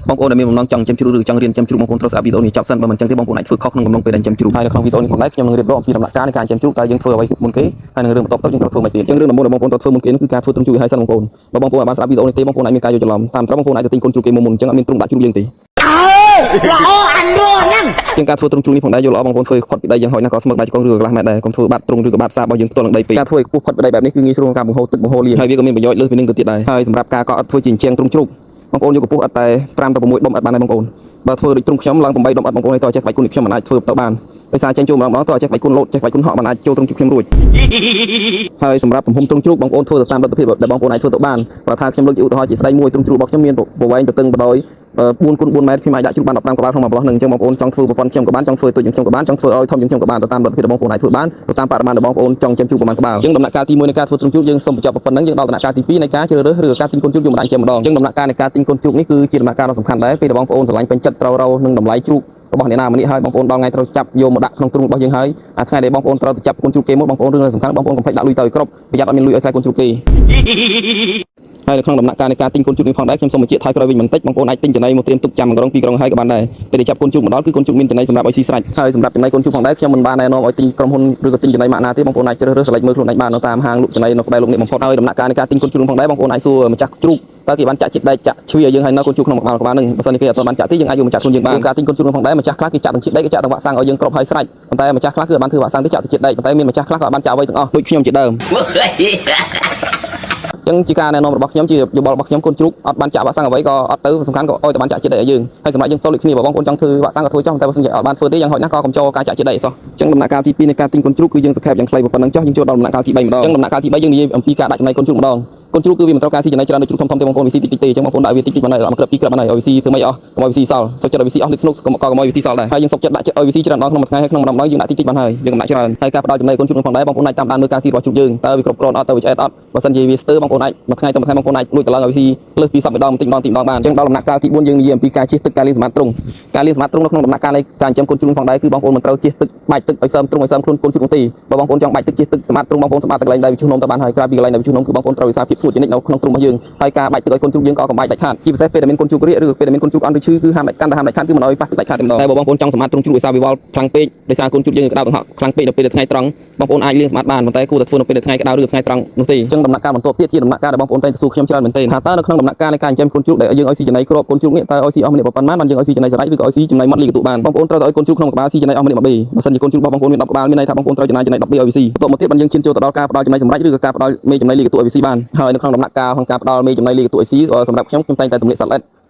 បងប្អូនដែលមានបំណងចង់ចិញ្ចឹមជ្រូកឬចង់រៀនចិញ្ចឹមជ្រូកបងប្អូនត្រូវស្ដាប់វីដេអូនេះចប់សិនបើមិនចឹងទេបងប្អូនអាចធ្វើខុសក្នុងកំឡុងពេលដែលចិញ្ចឹមជ្រូកហើយនៅក្នុងវីដេអូនេះផងដែរខ្ញុំនឹងរៀបរាប់អំពីដំណាក់កាលនៃការចិញ្ចឹមជ្រូកតើយើងធ្វើអ្វីមុនគេហើយនឹងរឿងបន្ទាប់ទៅយើងត្រូវធ្វើម៉េចទៀតចឹងរឿងដំបូងដែលបងប្អូនត្រូវធ្វើមុនគេនោះគឺការធ្វើទ្រុងជ្រូកឲ្យហើយសិនបងប្អូនបើបងប្អូនអាចបានស្ដាប់វីដេអូនេះទេបងប្អូនអាចមានការយល់ច្រឡំតាមត្រឹមបងប្អូនអាចទៅទិញកូនជ្រូកគេមុនចឹងអត់មានទ្រុងដាក់ជ្រូកយើងទេល្អអានរហ្នឹងជាងការធ្វើទ្រុងជ្រូកនេះផងដែរយល់ល្អបងប្អូនធ្វើផុតពីដីយ៉ាងហោចណាស់ក៏ស្មើបាយចកងឬកន្លះម៉ែត្រដែរកុំធ្វើបាត់ទ្រុងឬក៏បាត់សាបរបស់យើងផ្ទាល់នឹងដីពេកការធ្វើឲ្យខ្ពស់ផុតពីដីបែបនេះគឺងាយស្រួលក្នុងការបង្ហូរទឹកបង្ហូរលៀនហើយវាក៏មានប្រយោជន៍លើសពីនេះទៅទៀតដែរហើយសម្រាប់ការកក់អត់ធ្វើជាអញ្ចឹងទ្រុងជ្រូកបងប្អូនយកកម្ពស់អត់តែ5ទៅ6ដុំអត់បានដែរបងប្អូនបើធ្វើដូចទ្រុងខ្ញុំឡើង8ដុំអត់បងប្អូនឲ្យតចេះក្បាច់គុណខ្ញុំមិនអាចធ្វើទៅបានដោយសារចេញចូលម្ដងតចេះក្បាច់គុណលោតចេះក្បាច់គុណហក់មិនអាចចូលទ្រុងជ្រូកខ្ញុំរួចហើយសម្រាប់ទំហំទ្រុងជ្រូកបងប្អូនធ្វើទៅតាមលទ្ធភាពដែលបងប្អូនអាចធ្វើទៅបានបើថាខ្ញុំលើកជាឧទាហរណ៍ជាស្ដីមួយទ្រុងជ្រូករបស់ខ្ញុំមានប្រវែងទៅតឹងបដ 4 x 4 ម៉ែត្រខ្ញុំអាចដាក់ជ្រូកបាន15ក្បាលក្នុងមួយប្លោះនឹងអញ្ចឹងបងប្អូនចង់ធ្វើប្រព័ន្ធខ្ញុំក៏បានចង់ធ្វើទូចខ្ញុំក៏បានចង់ធ្វើឲ្យធំខ្ញុំក៏បានទៅតាមលទ្ធភាពដែលបងប្អូនអាចធ្វើបានទៅតាមបរិមាណដែលបងប្អូនចង់ចិញ្ចឹមជ្រូកប្រមាណក្បាលអញ្ចឹងដំណាក់កាលទី1នៃការធ្វើទ្រុងជ្រូកយើងសូមបញ្ចប់ប៉ុណ្ណឹងយើងដល់ដំណាក់កាលទី2នៃការជ្រើសរើសឬការទិញកូនជ្រូកយើងមិនអាចចិញ្ចឹមម្ដងអញ្ចឹងដំណាក់កាលនៃការទិញកូនជ្រូកនេះគឺជាដំណាក់កាលដ៏សំខាន់ដែរពេលដែលបងប្អូនស្រឡាញ់ពេញចិត្តត្រូវរោនឹងតម្លៃជ្រូករបស់អ្នកណាម្នាក់ហើយបងប្អូនដល់ថ្ងៃត្រូវចាប់យកមកដាក់ក្នុងទ្រុងរបស់យើងហើយអាថ្ងៃដែលបងប្អូនត្រូវទៅចាប់កូនជ្រូកគេមកបងប្អូនរឿងសំខាន់បងប្អូនកុំភ្លេចដាក់លុយទៅគ្រប់ប្រយ័ត្នអត់មានលុយឲ្យខ្លាចកូនជ្រូកគេហើយនៅក្នុងដំណាក់កាលនៃការទិញកូនជ្រូកនេះផងដែរខ្ញុំសូមបញ្ជាក់ថយក្រោយវិញបន្តិចបងប្អូនអាចទិញចំណីមកត្រៀមទុកចាំ1ក្រុង2ក្រុងហើយក៏បានដែរពេលដែលចាប់កូនជ្រូកមកដល់គឺកូនជ្រូកមានចំណីសម្រាប់ឲ្យស៊ីស្រេចហើយសម្រាប់ចំណីកូនជ្រូកផងដែរខ្ញុំមិនបានណែនាំឲ្យទិញក្រុមហ៊ុនឬក៏ទិញចំណីម៉ាកណាទេបងប្អូនអាចជ្រើសរើស select មើលខ្លួនឯងបាននៅតាមហាងលក់ចំណីនៅក្បែរលោកអ្នកបំផុតហើយដំណាក់កាលនៃការទិញកូនជ្រូកផងដែរបងប្អូនអាចសួរម្ចាស់ជ្រូកតើគេបានចាក់ជាតិដែកចាក់ជ្វាយើងហើយនៅកូនជ្រូកក្នុងក្បាលនឹងបើសិនគេអត់បានចាក់ទេយើងអាចយកម្ចាស់ខ្លួនយើងបានការទិញកូនជ្រូកផងដែរម្ចាស់ខ្លះគេចាក់ទាំងជាតិដែកគេចាក់ទាំងវ៉ាក់សាំងឲ្យយើងគ្រប់ហើយស្រេចប៉ុន្តែម្ចាស់ខ្លះគឺអត់បានធ្វើវ៉ាក់សាំងទេចាក់តែជាតិដែកប៉ុន្តែមានម្ចាស់ខ្លះក៏អត់បានចាក់អ្វីទាំងអស់ដូចខ្ញុំជាដើមចឹងជាការណែនាំរបស់ខ្ញុំជាយោបល់របស់ខ្ញុំកូនជ្រូកអត់បានចាក់វ៉ាក់សាំងអ្វីក៏អត់ទៅសំខាន់ក៏អោយតែបានចាក់ជាតិដែកឲ្យយើងហើយសម្រាប់យើងតលដូចគ្នាបើបងប្អូនចង់ធ្វើវ៉ាក់សាំងក៏ធ្វើចោះតែបើសិនជាអត់បានធ្វើទេយ៉ាងហោចណាស់ក៏កុំចូលការចាក់ជាតិដែកសោះចឹងដំណាក់កាលទី2នៃការទិញកូនជ្រូកគឺយើងសង្ខេបយ៉ាងខ្លីប៉ុណ្ណឹងចោះយើងចូលដល់ដំណាក់កាលទី3ម្ដងចឹងដំណាក់កាលទី3យើងនិយាយអំពីការដាក់ចំណីកូនជ្រូកម្ដងកូនជ្រូកគឺវាមិនត្រូវការស៊ីចំណីច្រើនដូចជ្រូកធំៗទេបងប្អូនវាស៊ីតិចទេអញ្ចឹងបងប្អូនដាក់វាតិចបានហើយអត់មកក្រប2ក្របបានហើយឲ្យវាស៊ីធ្វើម៉េចអស់កុំឲ្យវាស៊ីសល់សុខចិត្តឲ្យវាស៊ីអស់លិតស្នុកក៏កុំឲ្យវាស៊ីសល់ដែរហើយយើងសុខចិត្តដាក់ឲ្យវាស៊ីច្រើនដងក្នុងមួយថ្ងៃហើយក្នុងម្ដងយើងដាក់តិចបានហើយយើងកុំដាក់ច្រើនហើយការផ្ដល់ចំណីកូនជ្រូកផងដែរបងប្អូនអាចតាមដានមើលការស៊ីរបស់ជ្រូកយើងតើវាគ្រប់គ្រាន់អត់តើវាឆ្អែតអត់បើសិនជាវាស្ទើរបងប្អូនអាចមួយថ្ងៃទៅមួយថ្ងៃបងប្អូនអាចលួចទៅឡើងឲ្យវាស៊ីលើសពី10ម្ដងបន្តិចម្ដងបានអញ្ចឹងដល់ដំណាក់កាលទី4យើងនិយាយអំពីការជិះទឹកការលាងសម្អាតទ្រុងការលាងសម្អាតទ្រុងនៅក្នុងដំណាក់កាលនៃការចិញ្ចឹមកូនជ្រូកផងដែរគឺបងប្អូនមិនត្រូវជិះទឹកបាច់ទឹកឲ្យសើមទ្រុងឲ្យសើមខ្លួនកូនជ្រូកទេបើបងប្អូនចង់បាច់ទឹកជិះទឹកសម្អាតទ្រុងបងប្អូនសម្អាតទឹកកន្លែងដែលវាជុះនំទៅបានហើយក្រៅពីកន្លែងដែលវាជុះនំគឺបងប្អូនត្រូវវិសាភាពស្ងួតជានិច្ចនៅក្នុងទ្រុងរបស់យើងហើយការបាច់ទឹកឲ្យកូនជ្រូកយើងក៏កុំបាច់ដាច់ខាតជាពិសេសពេលដែលមានកូនជ្រូករាកឬពេលដែលមានកូនជ្រូកអន់ឬឈឺគឺហាមដាច់កាន់តែហាមដាច់ខាតគឺមិនឲ្យប៉ះទឹកដាច់ខាតតែម្ដងតែបើបងប្អូនចង់សម្អាតទ្រុងជ្រូកដោយសារវាវល់ខ្លាំងពេកដោយសារកូនជ្រូកយើងក្តៅកង្ហក់ខ្លាំងពេកនៅពេលដែលថ្ងៃត្រង់បងប្អូនអាចលាងសម្អាតបានប៉ុន្តែគួរតែធ្វើនៅពេលដែលថ្ងៃក្តៅឬថ្ងៃត្រង់នោះទេអញ្ចឹងដំណាក់កាលបន្ទាប់ទៀតជាដំណាក់កាលដែលបងប្អូនតែងទៅសួរខ្ញុំច្រើនមែនទេថាតើនៅក្នុងដំណាក់កាលនៃការចិញ្ចឹមកូនជ្រូកដែលយើងឲ្យស៊ីចំណីគ្រាប់កូនជ្រូកនេះតើឲ្យស៊ីអស់ម្នាក់ប៉ុន្មានបានយើងឲ្យស៊ីចំណីស្រេចឬក៏ឲ្យស៊ីចំណីម៉ត់លីកទូបានបងប្អូនត្រូវតែឲ្យកូនជ្រូកក្នុងក្បាលស៊ីចំណីអស់ម្នាក់1 Bបើសិនជាកូនជ្រូករបស់បងប្អូនមាន10ក្បាលមានន័យថាបងប្អូនត្រូវចំណាយចំណី10 Bឲ្យវាស៊ីបន្ទាប់មកទៀតបានយើងឈានចូលទៅដល់ការផ្ដល់ចំណីសម្រាប់ឬក៏ការផ្ដល់មេចំណីលីកទូឲ្យវាស៊ីបានហើយនៅក្នុងដំណាក់កាលក្នុងការផ្ដល់មេចំណីលីកទូឲ្យស៊ីសម្រាប់ខ្ញុំតែងតែទម្លាក់សត្វល្អិត